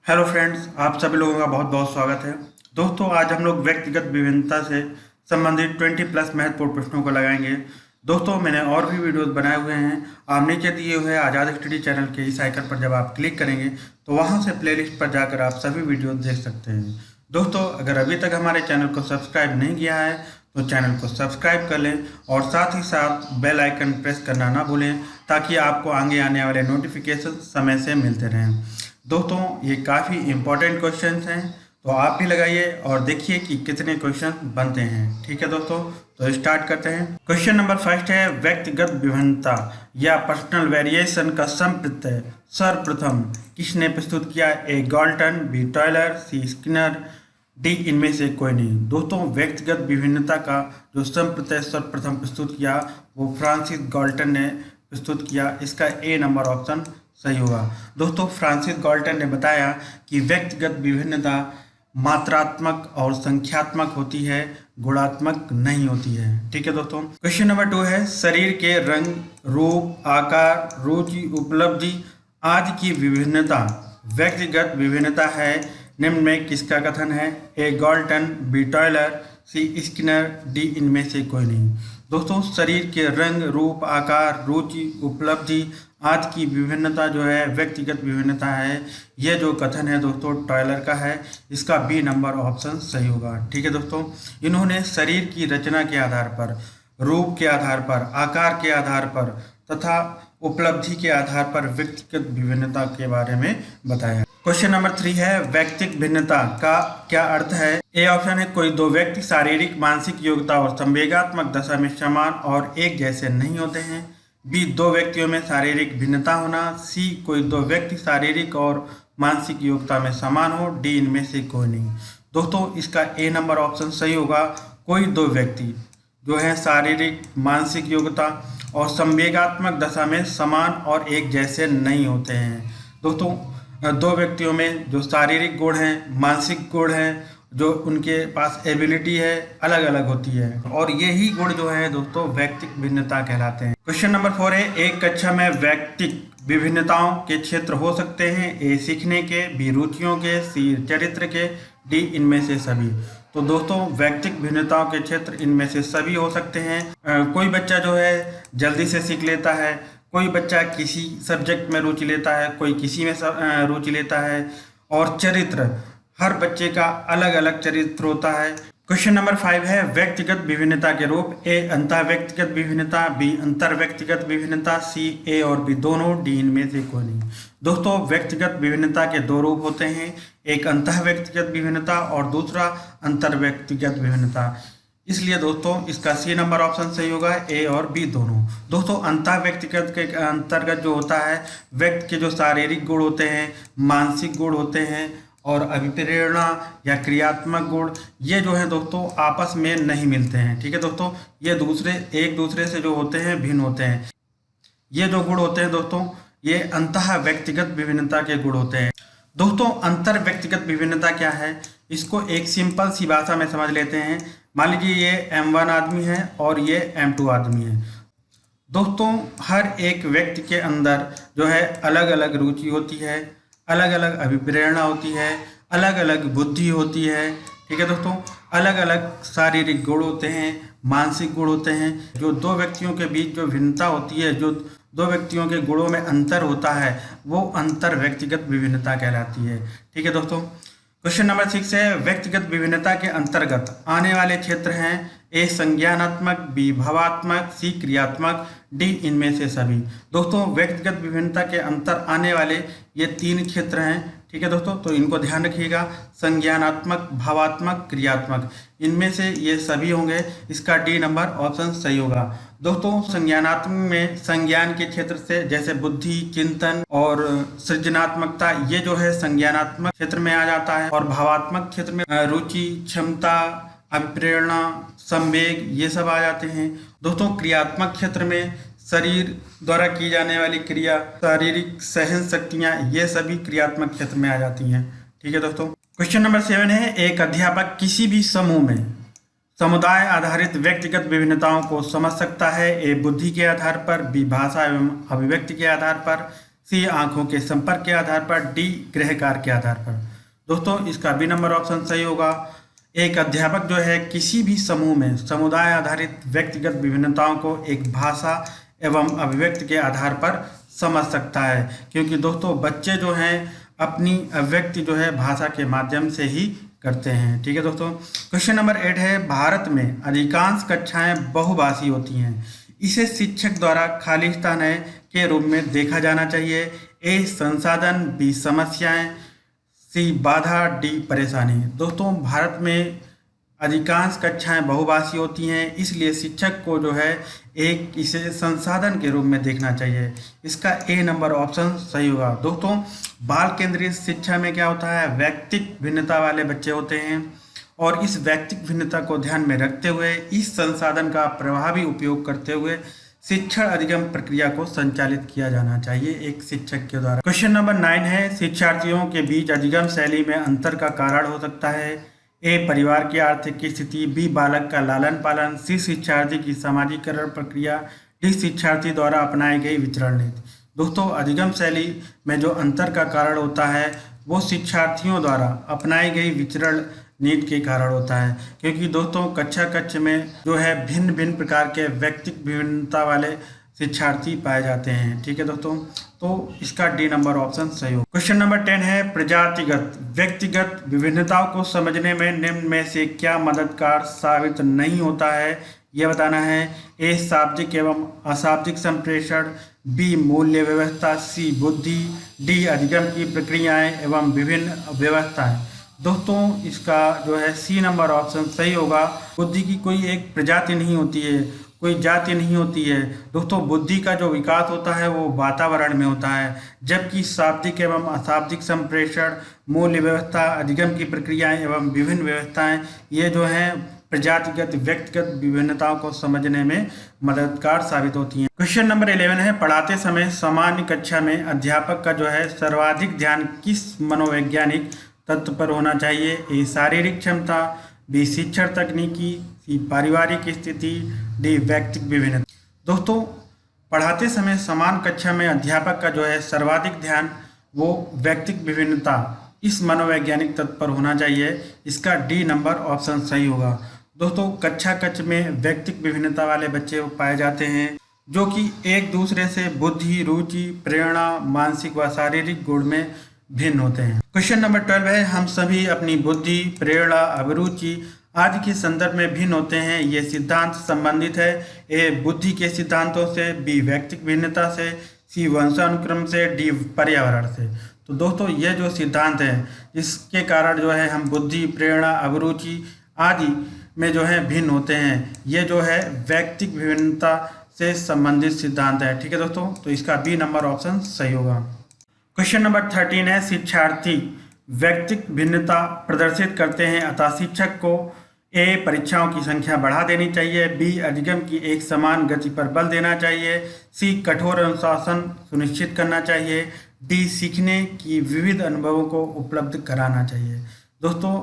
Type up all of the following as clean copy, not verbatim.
Hello friends, आप सभी लोगों का बहुत बहुत स्वागत है। दोस्तों, आज हम लोग व्यक्तिगत विभिन्नता से संबंधित 20 प्लस महत्वपूर्ण प्रश्नों को लगाएंगे। दोस्तों, मैंने और भी वीडियोस बनाए हुए हैं। आप नीचे दिए हुए आज़ाद स्टडी चैनल के इस आइकन पर जब आप क्लिक करेंगे तो वहां से प्लेलिस्ट पर जाकर आप सभी वीडियो देख सकते हैं। दोस्तों, अगर अभी तक हमारे चैनल को सब्सक्राइब नहीं किया है तो चैनल को सब्सक्राइब कर लें और साथ ही साथ बेल आइकन प्रेस करना ना भूलें ताकि आपको आगे आने वाले नोटिफिकेशन समय से मिलते रहें। दोस्तों, ये काफ़ी इम्पोर्टेंट क्वेश्चंस हैं, तो आप भी लगाइए और देखिए कि कितने क्वेश्चन बनते हैं। ठीक है दोस्तों, तो स्टार्ट करते हैं। क्वेश्चन नंबर फर्स्ट है, व्यक्तिगत विभिन्नता या पर्सनल वेरिएशन का संप्रत्यय सर्वप्रथम किसने प्रस्तुत किया? ए गॉल्टन, बी टॉयलर, सी स्किनर, डी इनमें से कोई नहीं। दोस्तों, व्यक्तिगत विभिन्नता का जो संप्रत्यय सर्वप्रथम प्रस्तुत किया वो फ्रांसिस गॉल्टन ने प्रस्तुत किया। इसका ए नंबर ऑप्शन सही होगा। दोस्तों, फ्रांसिस गॉल्टन ने बताया कि व्यक्तिगत विभिन्नता मात्रात्मक और संख्यात्मक होती है, गुणात्मक नहीं होती है। ठीक है दोस्तों। क्वेश्चन नंबर 2 है, शरीर के रंग, रूप, आकार, रुचि, उपलब्धि आदि की विभिन्नता व्यक्तिगत विभिन्नता है। निम्न में किसका कथन है? ए गॉल्टन, बी टॉयलर, सी स्किनर, डी इनमें से कोई नहीं। दोस्तों, शरीर के रंग, रूप, आकार, रुचि, उपलब्धि आदि की विभिन्नता जो है व्यक्तिगत विभिन्नता है। यह जो कथन है दोस्तों टॉयलर का है। इसका बी नंबर ऑप्शन सही होगा। ठीक है दोस्तों, इन्होंने शरीर की रचना के आधार पर, रूप के आधार पर, आकार के आधार पर तथा उपलब्धि के आधार पर व्यक्तिगत विभिन्नता के बारे में बताया। क्वेश्चन नंबर 3 है, व्यक्तिगत भिन्नता का क्या अर्थ है? ए ऑप्शन है, कोई दो व्यक्ति शारीरिक, मानसिक योग्यता और संवेगात्मक दशा में समान और एक जैसे नहीं होते हैं। बी, दो व्यक्तियों में शारीरिक भिन्नता होना। सी, कोई दो व्यक्ति शारीरिक और मानसिक योग्यता में समान हो। डी इनमें से कोई नहीं। दोस्तों, इसका ए नंबर ऑप्शन सही होगा। कोई दो व्यक्ति जो है शारीरिक, मानसिक योग्यता और संवेगात्मक दशा में समान और एक जैसे नहीं होते हैं। दोस्तों, दो व्यक्तियों में जो शारीरिक गुण हैं, मानसिक गुण हैं, जो उनके पास एबिलिटी है, अलग अलग होती है और यही गुण जो है दोस्तों व्यक्तिगत भिन्नता कहलाते हैं। क्वेश्चन नंबर 4 है, एक कक्षा में व्यक्तिगत विभिन्नताओं के क्षेत्र हो सकते हैं। ए सीखने के, बी रुचियों के, सी चरित्र के, डी इनमें से सभी। तो दोस्तों, व्यक्तिगत भिन्नताओं के क्षेत्र इनमें से सभी हो सकते हैं। कोई बच्चा जो है जल्दी से सीख लेता है, कोई बच्चा किसी सब्जेक्ट में रुचि लेता है, कोई किसी में रुचि लेता है। और चरित्र, हर बच्चे का अलग अलग चरित्र होता है। क्वेश्चन नंबर 5 है, व्यक्तिगत विभिन्नता के रूप। ए अंतः व्यक्तिगत विभिन्नता, बी अंतर व्यक्तिगत विभिन्नता, सी ए और बी दोनों, डी इनमें से कोई नहीं। दोस्तों, व्यक्तिगत विभिन्नता के दो रूप होते हैं, एक अंतः व्यक्तिगत विभिन्नता और दूसरा अंतर व्यक्तिगत विभिन्नता। इसलिए दोस्तों इसका सी नंबर ऑप्शन सही होगा, ए और बी दोनों। दोस्तों, अंतः व्यक्तिगत के अंतर्गत जो होता है व्यक्ति के जो शारीरिक गुण होते हैं, मानसिक गुण होते हैं और अभिप्रेरणा या क्रियात्मक गुण, ये जो है दोस्तों आपस में नहीं मिलते हैं। ठीक है दोस्तों, ये एक दूसरे से जो होते हैं भिन्न होते हैं। ये जो गुण होते हैं दोस्तों, ये अंतः व्यक्तिगत विभिन्नता के गुण होते हैं। दोस्तों, अंतर व्यक्तिगत विभिन्नता क्या है, इसको एक सिंपल सी भाषा में समझ लेते हैं। मान लीजिए ये M1 आदमी है और ये M2 आदमी है। दोस्तों, हर एक व्यक्ति के अंदर जो है अलग अलग रुचि होती है, अलग अलग अभिप्रेरणा होती है, अलग अलग बुद्धि होती है। ठीक है दोस्तों, अलग अलग शारीरिक गुण होते हैं, मानसिक गुण होते हैं। जो दो व्यक्तियों के बीच जो भिन्नता होती है, जो दो व्यक्तियों के गुणों में अंतर होता है, वो अंतर व्यक्तिगत विभिन्नता कहलाती है। ठीक है दोस्तों। क्वेश्चन नंबर 6 है, व्यक्तिगत विभिन्नता के अंतर्गत आने वाले क्षेत्र हैं। ए संज्ञानात्मक, बी भावात्मक, सी क्रियात्मक, डी इनमें से सभी। दोस्तों, व्यक्तिगत विभिन्नता के अंतर आने वाले ये 3 क्षेत्र हैं। ठीक है दोस्तों, तो इनको ध्यान रखिएगा, संज्ञानात्मक, भावात्मक, क्रियात्मक, इनमें से ये सभी होंगे। इसका डी नंबर ऑप्शन सही होगा। दोस्तों, संज्ञानात्मक में संज्ञान के क्षेत्र से जैसे बुद्धि, चिंतन और सृजनात्मकता, ये जो है संज्ञानात्मक क्षेत्र में आ जाता है। और भावात्मक क्षेत्र में रुचि, क्षमता, अभिप्रेरणा, संवेग, ये सब आ जाते हैं। दोस्तों, क्रियात्मक क्षेत्र में शरीर द्वारा की जाने वाली क्रिया, शारीरिक सहन शक्तियाँ, ये सभी क्रियात्मक क्षेत्र में आ जाती हैं। ठीक है दोस्तों। क्वेश्चन नंबर 7 है, एक अध्यापक किसी भी समूह में समुदाय आधारित व्यक्तिगत विभिन्नताओं को समझ सकता है। ए बुद्धि के आधार पर, बी भाषा एवं अभिव्यक्ति के आधार पर, सी आंखों के संपर्क के आधार पर, डी गृहकार के आधार पर। दोस्तों इसका बी नंबर ऑप्शन सही होगा। एक अध्यापक जो है किसी भी समूह में समुदाय आधारित व्यक्तिगत विभिन्नताओं को एक भाषा एवं अभिव्यक्ति के आधार पर समझ सकता है, क्योंकि दोस्तों बच्चे जो हैं अपनी अभिव्यक्ति जो है भाषा के माध्यम से ही करते हैं। ठीक है दोस्तों, क्वेश्चन नंबर 8 है, भारत में अधिकांश कक्षाएं बहुभाषी होती हैं, इसे शिक्षक द्वारा खाली स्थान है के रूप में देखा जाना चाहिए। ए संसाधन, बी समस्याएं, सी बाधा, डी परेशानी। दोस्तों भारत में अधिकांश कक्षाएं बहुभाषी होती हैं, इसलिए शिक्षक को जो है एक इसे संसाधन के रूप में देखना चाहिए। इसका ए नंबर ऑप्शन सही होगा। दोस्तों बाल केंद्रित शिक्षा में क्या होता है, व्यक्तिक भिन्नता वाले बच्चे होते हैं और इस व्यक्तिक भिन्नता को ध्यान में रखते हुए इस संसाधन का प्रभावी उपयोग करते हुए शिक्षण अधिगम प्रक्रिया को संचालित किया जाना चाहिए एक शिक्षक के द्वारा। क्वेश्चन नंबर 9 है, शिक्षार्थियों के बीच अधिगम शैली में अंतर का कारण हो सकता है। ए परिवार की आर्थिक स्थिति, बी बालक का लालन पालन, सी शिक्षार्थी की सामाजिकरण प्रक्रिया, डी शिक्षार्थी द्वारा अपनाई गई विचरण नीति। दोस्तों अधिगम शैली में जो अंतर का कारण होता है वो शिक्षार्थियों द्वारा अपनाई गई विचरण नीति के कारण होता है, क्योंकि दोस्तों कक्षा में जो है भिन्न भिन्न प्रकार के व्यक्तिक विभिन्नता वाले शिक्षार्थी पाए जाते हैं। ठीक है दोस्तों, तो इसका डी नंबर ऑप्शन सही हो। क्वेश्चन नंबर 10 है, प्रजातिगत व्यक्तिगत विभिन्नताओं को समझने में निम्न में से क्या मददगार साबित नहीं होता है, यह बताना है। ए शाब्दिक एवं अशाब्दिक संप्रेषण, बी मूल्य व्यवस्था, सी बुद्धि, डी अधिगम की प्रक्रियाएं एवं विभिन्न व्यवस्थाएं। दोस्तों इसका जो है सी नंबर ऑप्शन सही होगा। बुद्धि की कोई एक प्रजाति नहीं होती है, कोई जाति नहीं होती है। दोस्तों बुद्धि का जो विकास होता है वो वातावरण में होता है, जबकि शाब्दिक एवं अशाब्दिक संप्रेषण, मूल्य व्यवस्था, अधिगम की प्रक्रियाएं एवं विभिन्न व्यवस्थाएं ये जो हैं प्रजातिगत व्यक्तिगत विभिन्नताओं को समझने में मददगार साबित होती हैं। क्वेश्चन नंबर 11 है, पढ़ाते समय सामान्य कक्षा में अध्यापक का जो है सर्वाधिक ध्यान किस मनोवैज्ञानिक तत्व पर होना चाहिए। ए शारीरिक क्षमता, बी शिक्षण तकनीकी, सी पारिवारिक स्थिति, डी व्यक्तिक विभिन्नता। दोस्तों पढ़ाते समय समान कक्षा में अध्यापक का जो है सर्वाधिक ध्यान वो व्यक्तिक विभिन्नता इस मनोवैज्ञानिक तत्व पर होना चाहिए। इसका डी नंबर ऑप्शन सही होगा। दोस्तों कक्ष में व्यक्तिक विभिन्नता वाले बच्चे पाए जाते हैं जो कि एक दूसरे से बुद्धि, रुचि, प्रेरणा, मानसिक व शारीरिक गुण में भिन्न होते हैं। क्वेश्चन नंबर 12 है, हम सभी अपनी बुद्धि, प्रेरणा, अभिरुचि आदि के संदर्भ में भिन्न होते हैं, ये सिद्धांत संबंधित है। ए बुद्धि के सिद्धांतों से, बी व्यक्तिक भिन्नता से, सी वंशानुक्रम से, डी पर्यावरण से। तो दोस्तों ये जो सिद्धांत है जिसके कारण जो है हम बुद्धि, प्रेरणा, अभिरुचि आदि में जो है भिन्न होते हैं, ये जो है व्यक्तिक विभिन्नता से संबंधित सिद्धांत है। ठीक है दोस्तों, तो इसका बी नंबर ऑप्शन सही होगा। क्वेश्चन नंबर 13 है, शिक्षार्थी व्यक्तिक भिन्नता प्रदर्शित करते हैं अतः शिक्षक को ए परीक्षाओं की संख्या बढ़ा देनी चाहिए, बी अधिगम की एक समान गति पर बल देना चाहिए, सी कठोर अनुशासन सुनिश्चित करना चाहिए, डी सीखने की विविध अनुभवों को उपलब्ध कराना चाहिए। दोस्तों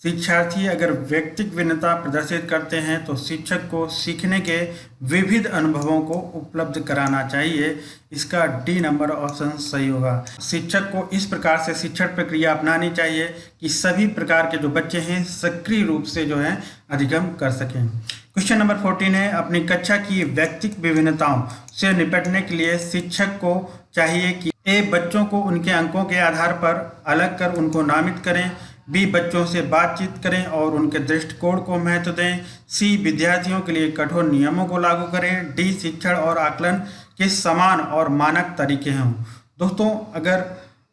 शिक्षार्थी अगर व्यक्तिक भिन्नता प्रदर्शित करते हैं तो शिक्षक को सीखने के विविध अनुभवों को उपलब्ध कराना चाहिए। इसका डी नंबर ऑप्शन सही होगा। शिक्षक को इस प्रकार से शिक्षण प्रक्रिया अपनानी चाहिए कि सभी प्रकार के जो बच्चे हैं सक्रिय रूप से जो है अधिगम कर सकें। क्वेश्चन नंबर 14 है, अपनी कक्षा की व्यक्तिक विभिन्नताओं से निपटने के लिए शिक्षक को चाहिए कि ए बच्चों को उनके अंकों के आधार पर अलग कर उनको नामित करें, बी बच्चों से बातचीत करें और उनके दृष्टिकोण को महत्व दें, सी विद्यार्थियों के लिए कठोर नियमों को लागू करें, डी शिक्षण और आकलन के समान और मानक तरीके हों। दोस्तों अगर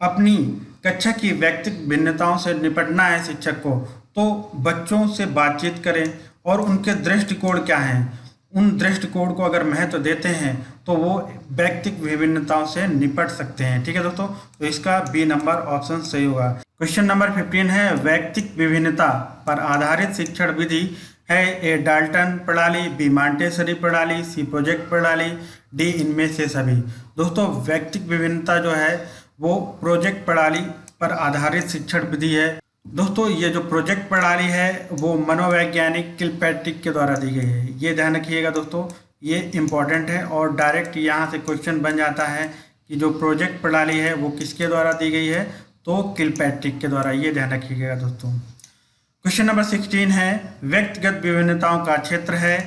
अपनी कक्षा की व्यक्तिगत भिन्नताओं से निपटना है शिक्षक को तो बच्चों से बातचीत करें और उनके दृष्टिकोण क्या हैं उन दृष्टिकोण को अगर महत्व देते हैं तो वो व्यक्तिगत विभिन्नताओं से निपट सकते हैं। ठीक है दोस्तों, तो इसका बी नंबर ऑप्शन सही होगा। क्वेश्चन नंबर 15 है, व्यक्तिक विभिन्नता पर आधारित शिक्षण विधि है ए डाल्टन प्रणाली, बी मॉन्टेसरी प्रणाली, सी प्रोजेक्ट प्रणाली, डी इनमें से सभी। दोस्तों व्यक्तिक विभिन्नता जो है वो प्रोजेक्ट प्रणाली पर आधारित शिक्षण विधि है। दोस्तों ये जो प्रोजेक्ट प्रणाली है वो मनोवैज्ञानिक किलपैट्रिक के द्वारा दी गई है, ये ध्यान रखिएगा दोस्तों, ये इम्पॉर्टेंट है और डायरेक्ट यहाँ से क्वेश्चन बन जाता है की जो प्रोजेक्ट प्रणाली है वो किसके द्वारा दी गई है, तो किलपैट्रिक के द्वारा, ये ध्यान रखिएगा दोस्तों। क्वेश्चन नंबर 16 है व्यक्तिगत विभिन्नताओं का क्षेत्र है,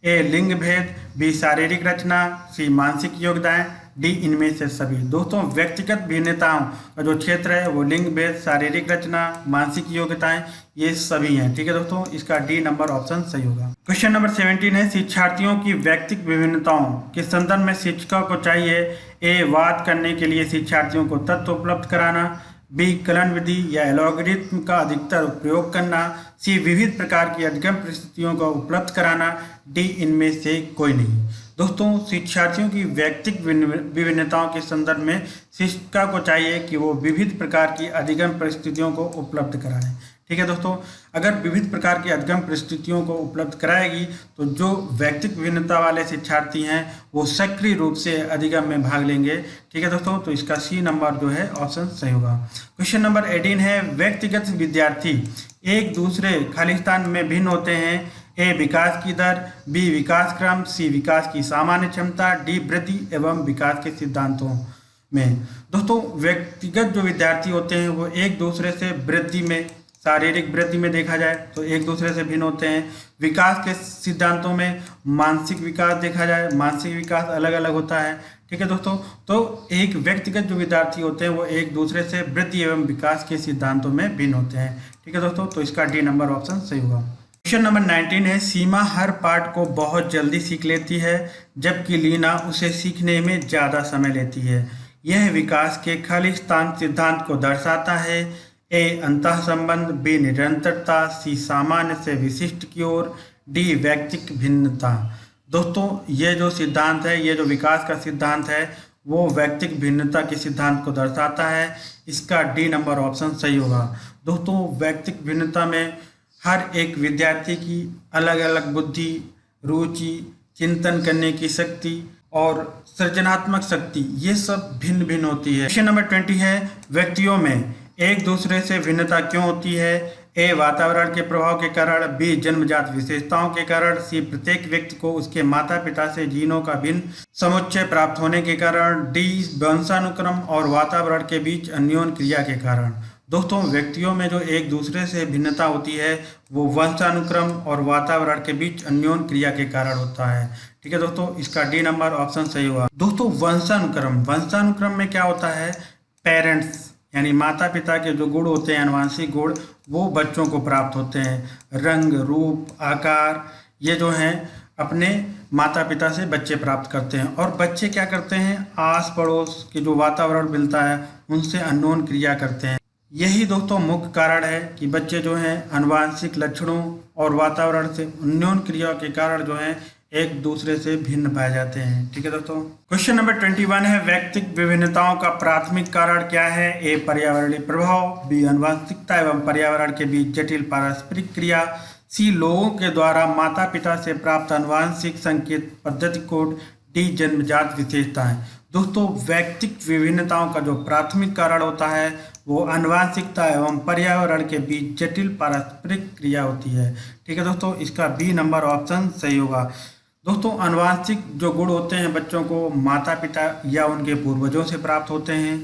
ए लिंग भेद, बी शारीरिक रचना, सी मानसिक योगदान, डी इनमें से सभी। दोस्तों व्यक्तिगत भिन्नताओं का जो क्षेत्र है वो लिंग भेद, शारीरिक रचना, मानसिक योग्यताएं, ये सभी हैं। ठीक है दोस्तों, इसका डी नंबर ऑप्शन सही होगा। क्वेश्चन नंबर 17 है शिक्षार्थियों की व्यक्तिगत विभिन्नताओं के संदर्भ में शिक्षिका को चाहिए, ए वाद करने के लिए शिक्षार्थियों को तथ्य उपलब्ध कराना, बी कलन विधि या एल्गोरिथम का अधिकतर उपयोग करना, सी विविध प्रकार की अधिगम परिस्थितियों का उपलब्ध कराना, डी इनमें से कोई नहीं। दोस्तों शिक्षार्थियों की व्यक्तिगत विभिन्नताओं के संदर्भ में शिक्षिका को चाहिए कि वो विविध प्रकार की अधिगम परिस्थितियों को उपलब्ध कराएं। ठीक है दोस्तों, अगर विविध प्रकार की अधिगम परिस्थितियों को उपलब्ध कराएगी तो जो व्यक्तिगत विभिन्नता वाले शिक्षार्थी हैं वो सक्रिय रूप से अधिगम में भाग लेंगे। ठीक है दोस्तों, तो इसका सी नंबर जो है ऑप्शन सही होगा। क्वेश्चन नंबर 18 है व्यक्तिगत विद्यार्थी एक दूसरे खालिस्तान में भिन्न होते हैं, ए विकास की दर, बी विकास क्रम, सी विकास की सामान्य क्षमता, डी वृद्धि एवं विकास के सिद्धांतों में। दोस्तों व्यक्तिगत जो विद्यार्थी होते हैं वो एक दूसरे से वृद्धि में, शारीरिक वृद्धि में देखा जाए तो एक दूसरे से भिन्न होते हैं। विकास के सिद्धांतों में मानसिक विकास देखा जाए, मानसिक विकास अलग अलग होता है। ठीक है दोस्तों, तो एक व्यक्तिगत जो विद्यार्थी होते हैं वो एक दूसरे से वृद्धि एवं विकास के सिद्धांतों में भिन्न होते हैं। ठीक है दोस्तों, तो इसका डी नंबर ऑप्शन सही होगा। क्वेश्चन नंबर 19 है सीमा हर पाठ को बहुत जल्दी सीख लेती है जबकि लीना उसे सीखने में ज़्यादा समय लेती है। यह विकास के खालिस्तान सिद्धांत को दर्शाता है, ए अंतः संबंध, बी निरंतरता, सी सामान्य से विशिष्ट की ओर, डी व्यक्तिक भिन्नता। दोस्तों ये जो सिद्धांत है, ये जो विकास का सिद्धांत है वो व्यक्तिक भिन्नता के सिद्धांत को दर्शाता है। इसका डी नंबर ऑप्शन सही होगा। दोस्तों व्यक्तिक भिन्नता में हर एक विद्यार्थी की अलग अलग बुद्धि, रुचि, चिंतन करने की शक्ति और सृजनात्मक शक्ति, ये सब भिन्न भिन्न होती है। क्वेश्चन नंबर 20 है व्यक्तियों में एक दूसरे से भिन्नता क्यों होती है, ए वातावरण के प्रभाव के कारण, बी जन्मजात विशेषताओं के कारण, सी प्रत्येक व्यक्ति को उसके माता पिता से जीनों का भिन्न समुच्चय प्राप्त होने के कारण, डी वंशानुक्रम और वातावरण के बीच अन्योन्य क्रिया के कारण। दोस्तों व्यक्तियों में जो एक दूसरे से भिन्नता होती है वो वंशानुक्रम और वातावरण के बीच अन्योन्य क्रिया के कारण होता है। ठीक है दोस्तों, इसका डी नंबर ऑप्शन सही हुआ। दोस्तों वंशानुक्रम में क्या होता है, पेरेंट्स यानी माता पिता के जो गुण होते हैं, अनुवांशिक गुण, वो बच्चों को प्राप्त होते हैं। रंग, रूप, आकार, ये जो हैं अपने माता पिता से बच्चे प्राप्त करते हैं और बच्चे क्या करते हैं, आस पड़ोस के जो वातावरण मिलता है उनसे अन्योन्य क्रिया करते हैं। यही दोस्तों मुख्य कारण है कि बच्चे जो हैं अनुवांशिक लक्षणों और वातावरण से अन्योन्य क्रिया के कारण जो है एक दूसरे से भिन्न पाए जाते हैं। ठीक है दोस्तों, क्वेश्चन नंबर 21 है व्यक्तिगत विभिन्नताओं का प्राथमिक कारण क्या है, ए पर्यावरणीय प्रभाव, बी आनुवंशिकता एवं पर्यावरण के बीच जटिल पारस्परिक क्रिया, सी लोगों के द्वारा माता पिता से प्राप्त आनुवंशिक संकेत पद्धति कोड, डी जन्मजात विशेषताएं। दोस्तों व्यक्तिगत विभिन्नताओं का जो प्राथमिक कारण होता है वो आनुवंशिकता एवं पर्यावरण के बीच जटिल पारस्परिक क्रिया होती है। ठीक है दोस्तों, इसका बी नंबर ऑप्शन सही होगा। दोस्तों आनुवंशिक जो गुण होते हैं बच्चों को माता पिता या उनके पूर्वजों से प्राप्त होते हैं।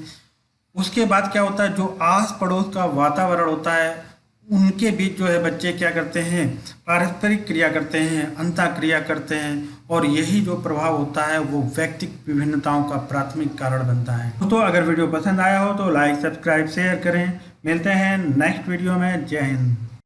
उसके बाद क्या होता है, जो आस पड़ोस का वातावरण होता है उनके बीच जो है बच्चे क्या करते हैं, पारस्परिक क्रिया करते हैं, अंतः क्रिया करते हैं और यही जो प्रभाव होता है वो व्यक्तिगत विभिन्नताओं का प्राथमिक कारण बनता है। दोस्तों अगर वीडियो पसंद आया हो तो लाइक, सब्सक्राइब, शेयर करें। मिलते हैं नेक्स्ट वीडियो में। जय हिंद।